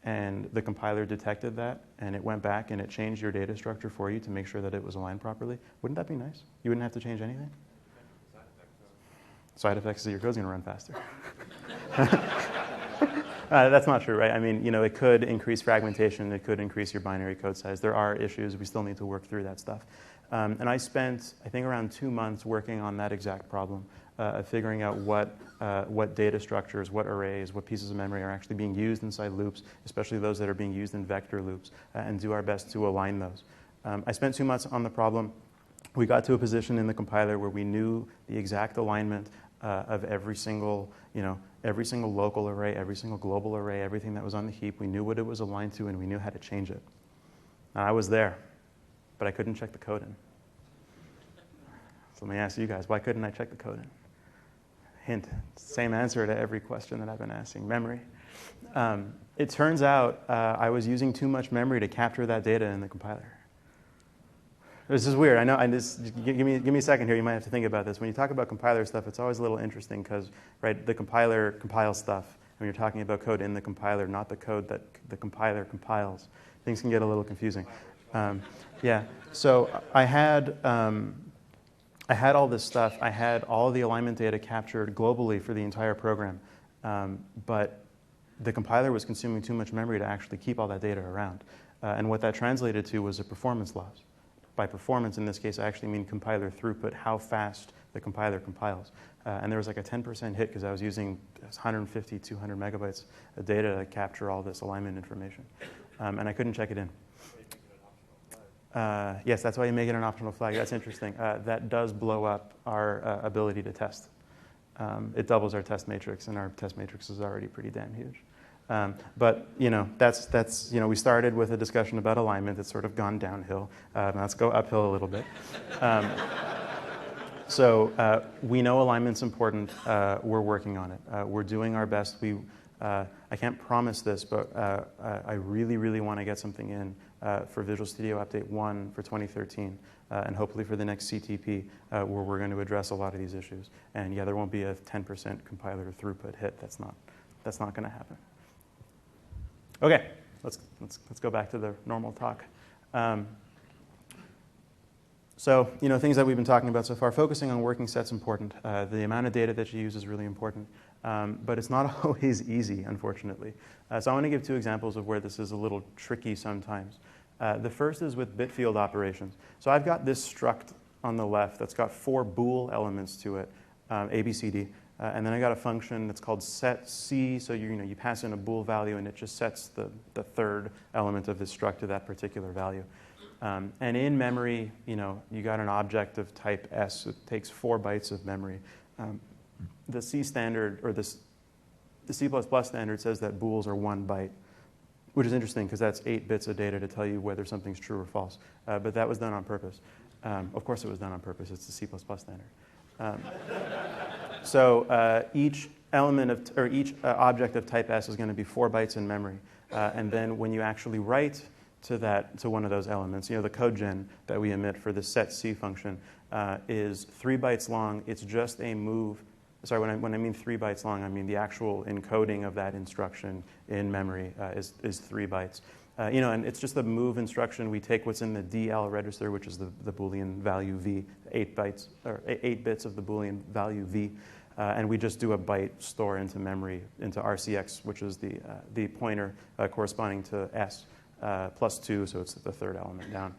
and the compiler detected that and it went back and it changed your data structure for you to make sure that it was aligned properly? Wouldn't that be nice? You wouldn't have to change anything? Side effects is that your code's going to run faster. That's not true, right? I mean, it could increase fragmentation. It could increase your binary code size. There are issues. We still need to work through that stuff. And I spent, I think, around 2 months working on that exact problem, figuring out what data structures, what arrays, what pieces of memory are actually being used inside loops, especially those that are being used in vector loops, and do our best to align those. I spent 2 months on the problem. We got to a position in the compiler where we knew the exact alignment of every single local array, every single global array, everything that was on the heap. We knew what it was aligned to, and we knew how to change it. And I was there, but I couldn't check the code in. So let me ask you guys, why couldn't I check the code in? Hint, same answer to every question that I've been asking, memory. It turns out I was using too much memory to capture that data in the compiler. This is weird. I know. Give me a second here. You might have to think about this. When you talk about compiler stuff, it's always a little interesting because, right, the compiler compiles stuff. And you're talking about code in the compiler, not the code that the compiler compiles. Things can get a little confusing. Yeah. So I had I had all this stuff. I had all the alignment data captured globally for the entire program. But the compiler was consuming too much memory to actually keep all that data around. And what that translated to was a performance loss. By performance, in this case, I actually mean compiler throughput, how fast the compiler compiles. And there was like a 10% hit because I was using 150, 200 megabytes of data to capture all this alignment information. And I couldn't check it in. Yes, that's why you make it an optional flag. That's interesting. That does blow up our ability to test. It doubles our test matrix, and our test matrix is already pretty damn huge. But that's we started with a discussion about alignment. It's sort of gone downhill. Let's go uphill a little bit. So we know alignment's important. We're working on it. We're doing our best. I can't promise this, but I really, really want to get something in for Visual Studio Update 1 for 2013, and hopefully for the next CTP, where we're going to address a lot of these issues. And yeah, there won't be a 10% compiler throughput hit. That's not going to happen. Okay, let's go back to the normal talk. So, things that we've been talking about so far, focusing on working set's important. The amount of data that you use is really important, but it's not always easy, unfortunately. So I want to give two examples of where this is a little tricky sometimes. The first is with bit field operations. So I've got this struct on the left that's got 4 bool elements to it, A, B, C, D. And then I got a function that's called setC. So you pass in a bool value, and it just sets the third element of this struct to that particular value. And in memory, you got an object of type S. It takes 4 bytes of memory. The C standard, or the C++ standard, says that bools are 1 byte, which is interesting because that's 8 bits of data to tell you whether something's true or false. But that was done on purpose. Of course, it was done on purpose. It's the C++ standard. So each element or each object of type S is going to be 4 bytes in memory. And then when you actually write to one of those elements, the code gen that we emit for the setC function is 3 bytes long. It's just a move. Sorry, when I mean 3 bytes long, I mean the actual encoding of that instruction in memory is 3 bytes. And it's just a move instruction. We take what's in the DL register, which is the Boolean value V, 8 bytes or 8 bits of the Boolean value V, and we just do a byte store into memory into RCX, which is the pointer corresponding to S plus 2, so it's the third element down.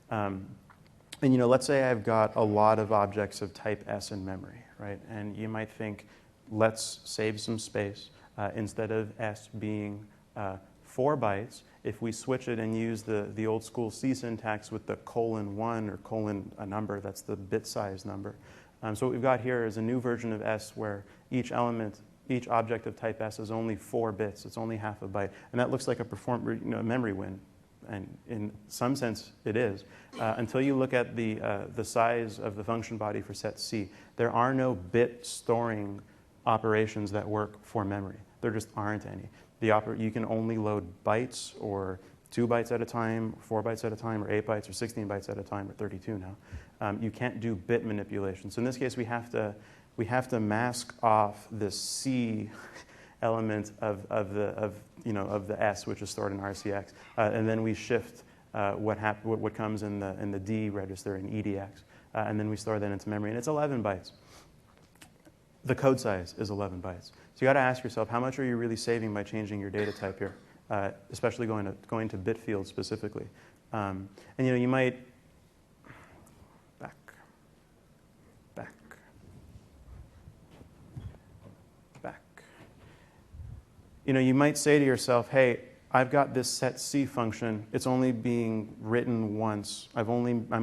And let's say I've got a lot of objects of type S in memory, right? And you might think, let's save some space. Instead of S being 4 bytes, if we switch it and use the old school C syntax with the :1 or colon a number, that's the bit size number. So what we've got here is a new version of S where each object of type S is only 4 bits. It's only half a byte. And that looks like a memory win. And in some sense, it is. Until you look at the size of the function body for setC, there are no bit storing operations that work for memory. There just aren't any. You can only load bytes, or 2 bytes at a time, 4 bytes at a time, or 8 bytes, or 16 bytes at a time, or 32 now. You can't do bit manipulation. So in this case, we have to mask off this C element of the S, which is stored in RCX, and then we shift what comes in the D register in EDX, and then we store that into memory, and it's 11 bytes. The code size is 11 bytes. So you got to ask yourself, how much are you really saving by changing your data type here, especially going to bit field specifically? And you might back. You might say to yourself, hey, I've got this setC function. It's only being written once. I'm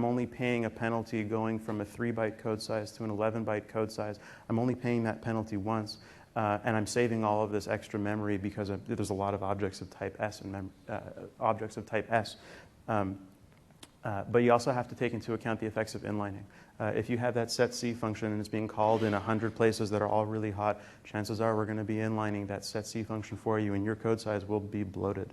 only paying a penalty going from a 3-byte code size to an 11-byte code size. I'm only paying that penalty once, and I'm saving all of this extra memory because there's a lot of objects of type S but you also have to take into account the effects of inlining. If you have that setC function and it's being called in 100 places that are all really hot, chances are we're going to be inlining that setC function for you, and your code size will be bloated.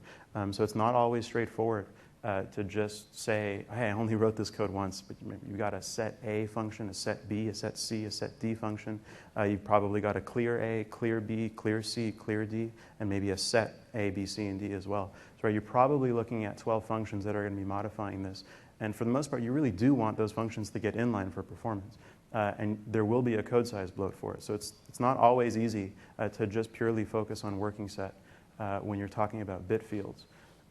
So it's not always straightforward to just say, hey, I only wrote this code once, but you've got a set A function, a set B, a set C, a set D function. You've probably got a clear A, clear B, clear C, clear D, and maybe a set A, B, C, and D as well. So you're probably looking at 12 functions that are going to be modifying this. And for the most part, you really do want those functions to get inline for performance. and there will be a code size bloat for it. So it's not always easy to just purely focus on working set when you're talking about bit fields.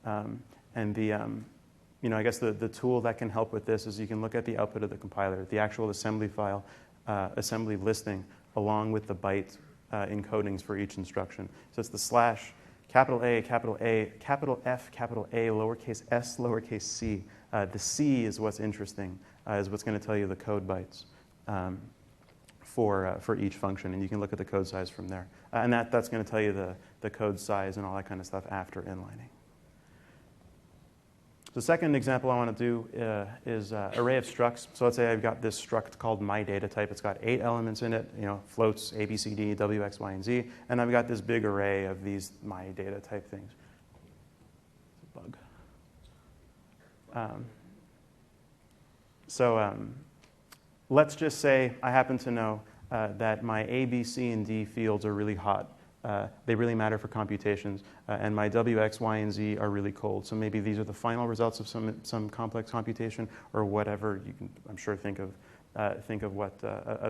And the, I guess the tool that can help with this is you can look at the output of the compiler, the actual assembly file, assembly listing, along with the byte encodings for each instruction. So it's the slash, capital A, capital F, capital A, lowercase s, lowercase c. The C is what's interesting, is what's going to tell you the code bytes for each function. And you can look at the code size from there. And that's going to tell you the code size and all that kind of stuff after inlining. The second example I want to do is array of structs. So let's say I've got this struct called myDataType. It's got 8 elements in it, floats, A, B, C, D, W, X, Y, and Z. And I've got this big array of these myDataType things. It's a bug. Let's just say I happen to know that my A, B, C, and D fields are really hot. They really matter for computations, and my W, X, Y, and Z are really cold. So maybe these are the final results of some complex computation, or whatever. You can, I'm sure, think of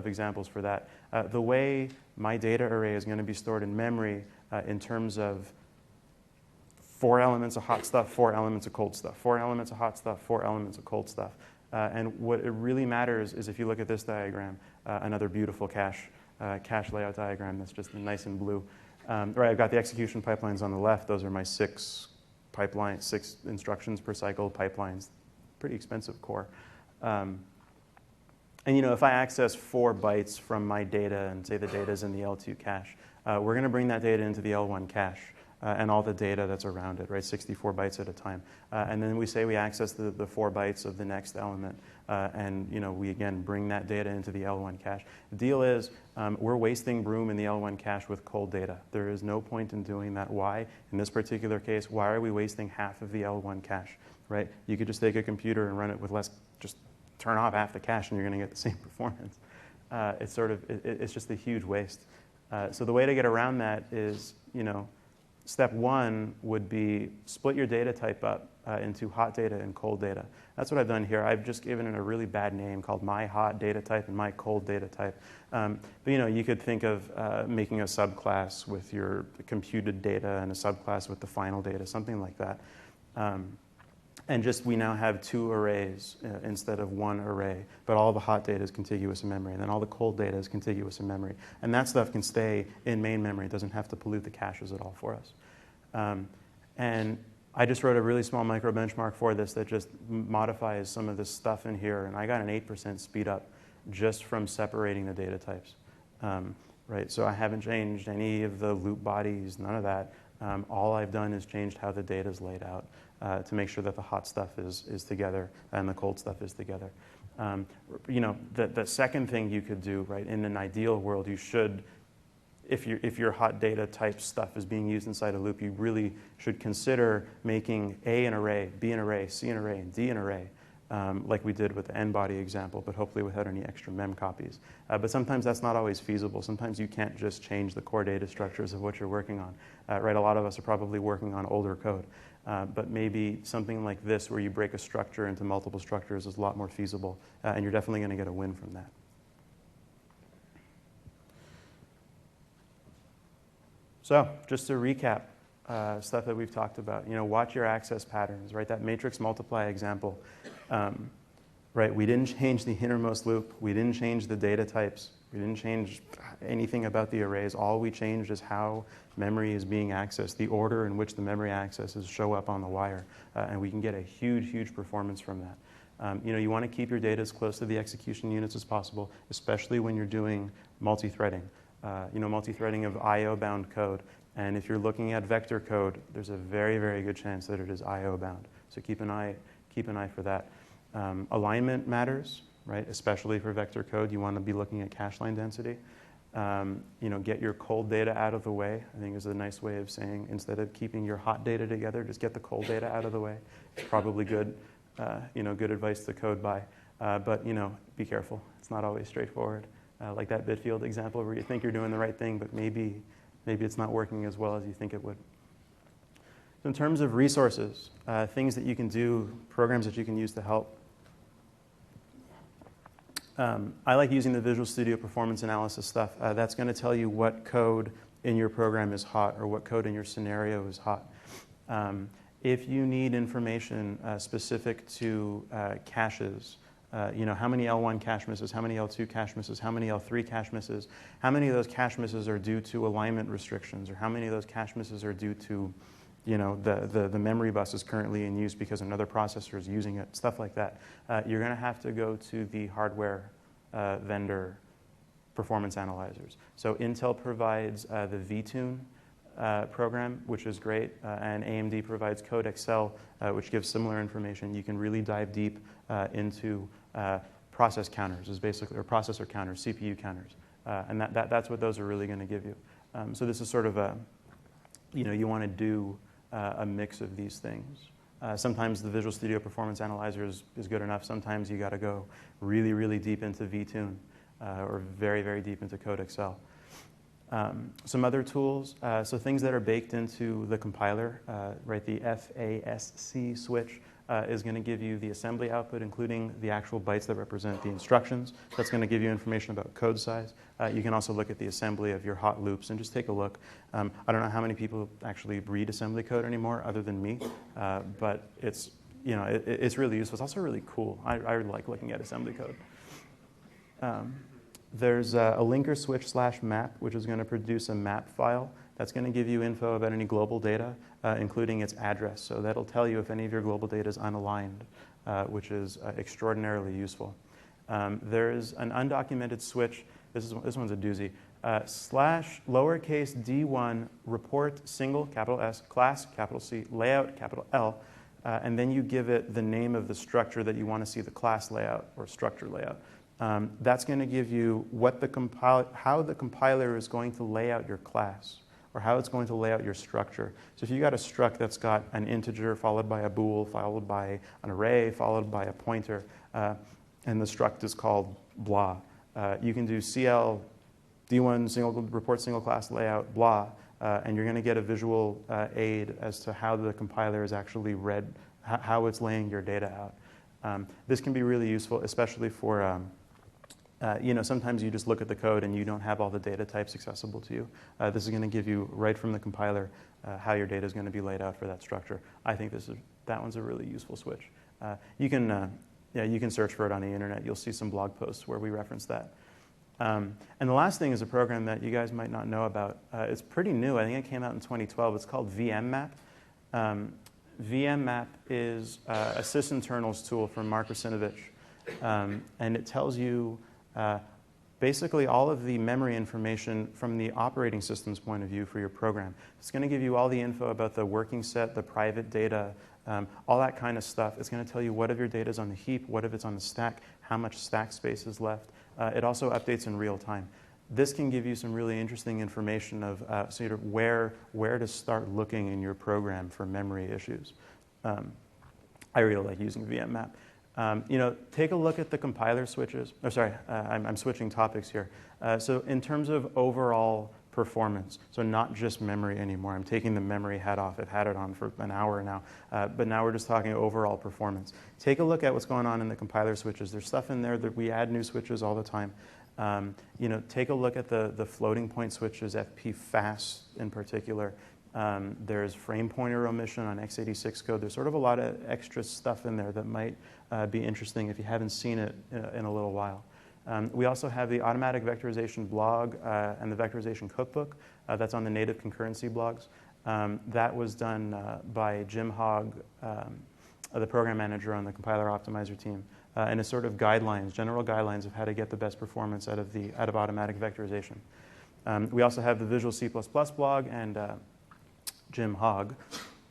examples for that. The way my data array is going to be stored in memory in terms of 4 elements of hot stuff, 4 elements of cold stuff, 4 elements of hot stuff, 4 elements of cold stuff. And what it really matters is if you look at this diagram, another beautiful cache layout diagram that's just nice and blue. Right, I've got the execution pipelines on the left. Those are my 6 instructions per cycle pipelines. Pretty expensive core. And if I access 4 bytes from my data and say the data is in the L2 cache, we're going to bring that data into the L1 cache and all the data that's around it, right, 64 bytes at a time. And then we say we access the 4 bytes of the next element, and we again bring that data into the L1 cache. The deal is we're wasting room in the L1 cache with cold data. There is no point in doing that. Why? In this particular case, why are we wasting half of the L1 cache, right? You could just take a computer and run it with less, just turn off half the cache and you're going to get the same performance. It's just a huge waste. So the way to get around that is, step 1 would be split your data type up into hot data and cold data. That's what I've done here. I've just given it a really bad name called my hot data type and my cold data type. But you could think of making a subclass with your computed data and a subclass with the final data, something like that. And just we now have 2 arrays instead of 1 array, but all the hot data is contiguous in memory, and then all the cold data is contiguous in memory. And that stuff can stay in main memory. It doesn't have to pollute the caches at all for us. And I just wrote a really small micro benchmark for this that just modifies some of this stuff in here, and I got an 8% speed up just from separating the data types. Right? So I haven't changed any of the loop bodies, none of that. All I've done is changed how the data is laid out to make sure that the hot stuff is together and the cold stuff is together. The second thing you could do, right, in an ideal world, you should, if your hot data type stuff is being used inside a loop, you really should consider making A an array, B an array, C an array, and D an array, like we did with the n-body example, but hopefully without any extra mem copies. But sometimes that's not always feasible. Sometimes you can't just change the core data structures of what you're working on. Right? A lot of us are probably working on older code. But maybe something like this, where you break a structure into multiple structures, is a lot more feasible, and you're definitely going to get a win from that. So just to recap stuff that we've talked about, watch your access patterns, right? That matrix multiply example, right? We didn't change the innermost loop. We didn't change the data types. We didn't change anything about the arrays. All we changed is how memory is being accessed, the order in which the memory accesses show up on the wire, and we can get a huge, huge performance from that. You want to keep your data as close to the execution units as possible, especially when you're doing multi-threading. Multi-threading of IOBound code. And if you're looking at vector code, there's a very, very good chance that it is IOBound. So keep an eye for that. Alignment matters, right? Especially for vector code, you want to be looking at cache line density. Get your cold data out of the way, I think is a nice way of saying, instead of keeping your hot data together, just get the cold data out of the way. It's probably good, good advice to code by. But be careful. It's not always straightforward. Like that bitfield example where you think you're doing the right thing, but maybe it's not working as well as you think it would. So in terms of resources, things that you can do, programs that you can use to help. I like using the Visual Studio Performance Analysis stuff. That's going to tell you what code in your program is hot or what code in your scenario is hot. If you need information specific to caches, how many L1 cache misses, how many L2 cache misses, how many L3 cache misses, how many of those cache misses are due to alignment restrictions, or how many of those cache misses are due to the memory bus is currently in use because another processor is using it, stuff like that. You're going to have to go to the hardware vendor performance analyzers. So Intel provides the vTune program, which is great, and AMD provides Code Excel, which gives similar information. You can really dive deep into process counters, or processor counters, CPU counters, and that's what those are really going to give you. So this is sort of a, you want to do a mix of these things. Sometimes the Visual Studio Performance Analyzer is good enough. Sometimes you got to go really, really deep into vTune or very, very deep into Code Excel. Some other tools, so things that are baked into the compiler, right? The FASC switch is going to give you the assembly output, including the actual bytes that represent the instructions. That's going to give you information about code size. You can also look at the assembly of your hot loops and just take a look. I don't know how many people actually read assembly code anymore, other than me, but it's it's really useful. It's also really cool. I like looking at assembly code. There's a linker switch /map, which is going to produce a map file. That's going to give you info about any global data, including its address. So that'll tell you if any of your global data is unaligned, which is extraordinarily useful. There's an undocumented switch. This one's a doozy. /lowercase d1 report single, capital S, class, capital C, layout, capital L, and then you give it the name of the structure that you want to see the class layout or structure layout. That's going to give you how the compiler is going to lay out your class, or how it's going to lay out your structure. So if you got a struct that's got an integer followed by a bool, followed by an array, followed by a pointer, and the struct is called blah, you can do CL D1 report single class layout blah, and you're going to get a visual aid as to how the compiler is actually read, how it's laying your data out. This can be really useful, especially for sometimes you just look at the code and you don't have all the data types accessible to you. This is going to give you right from the compiler how your data is going to be laid out for that structure. I think that one's a really useful switch. You can search for it on the internet. You'll see some blog posts where we reference that. And the last thing is a program that you guys might not know about. It's pretty new. I think it came out in 2012. It's called VMMap. VMMap is a sysinternals tool from Mark Rusinovich, and it tells you basically all of the memory information from the operating system's point of view for your program. It's going to give you all the info about the working set, the private data, all that kind of stuff. It's going to tell you what of your data is on the heap, what of it's on the stack, how much stack space is left. It also updates in real time. This can give you some really interesting information of sort of where to start looking in your program for memory issues. I really like using VMMap. Take a look at the compiler switches. Oh, sorry, I'm switching topics here. So in terms of overall performance, so not just memory anymore. I'm taking the memory hat off. I've had it on for an hour now, but now we're just talking overall performance. Take a look at what's going on in the compiler switches. There's stuff in there that we add new switches all the time. Take a look at the floating point switches, FP-FAS in particular. There's frame pointer omission on x86 code. There's sort of a lot of extra stuff in there that might be interesting if you haven't seen it in a little while. We also have the automatic vectorization blog and the vectorization cookbook. That's on the native concurrency blogs. That was done by Jim Hogg, the program manager on the compiler optimizer team, and it's sort of guidelines, general guidelines of how to get the best performance out of automatic vectorization. We also have the Visual C++ blog, and Jim Hogg,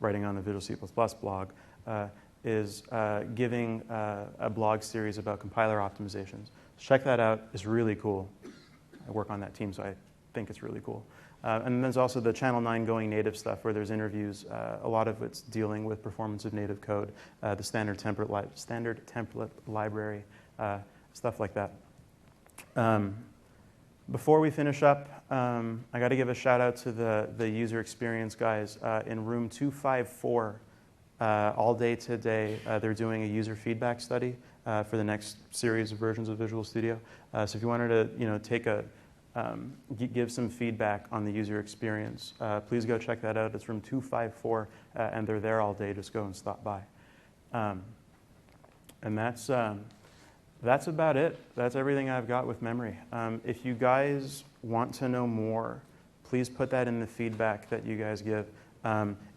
writing on the Visual C++ blog, is giving a blog series about compiler optimizations. Check that out. It's really cool. I work on that team, so I think it's really cool. And then there's also the Channel 9 Going Native stuff, where there's interviews. A lot of it's dealing with performance of native code, the standard template library, stuff like that. Before we finish up, I got to give a shout out to the user experience guys in room 254. All day today, they're doing a user feedback study. for the next series of versions of Visual Studio. So if you wanted to, take a give some feedback on the user experience, please go check that out. It's room 254, and they're there all day. Just go and stop by. And that's about it. That's everything I've got with memory. If you guys want to know more, please put that in the feedback that you guys give.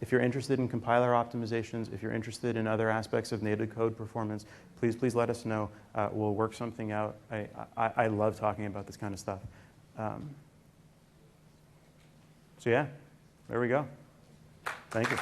If you're interested in compiler optimizations, if you're interested in other aspects of native code performance, please let us know. We'll work something out. I love talking about this kind of stuff. So yeah, there we go. Thank you.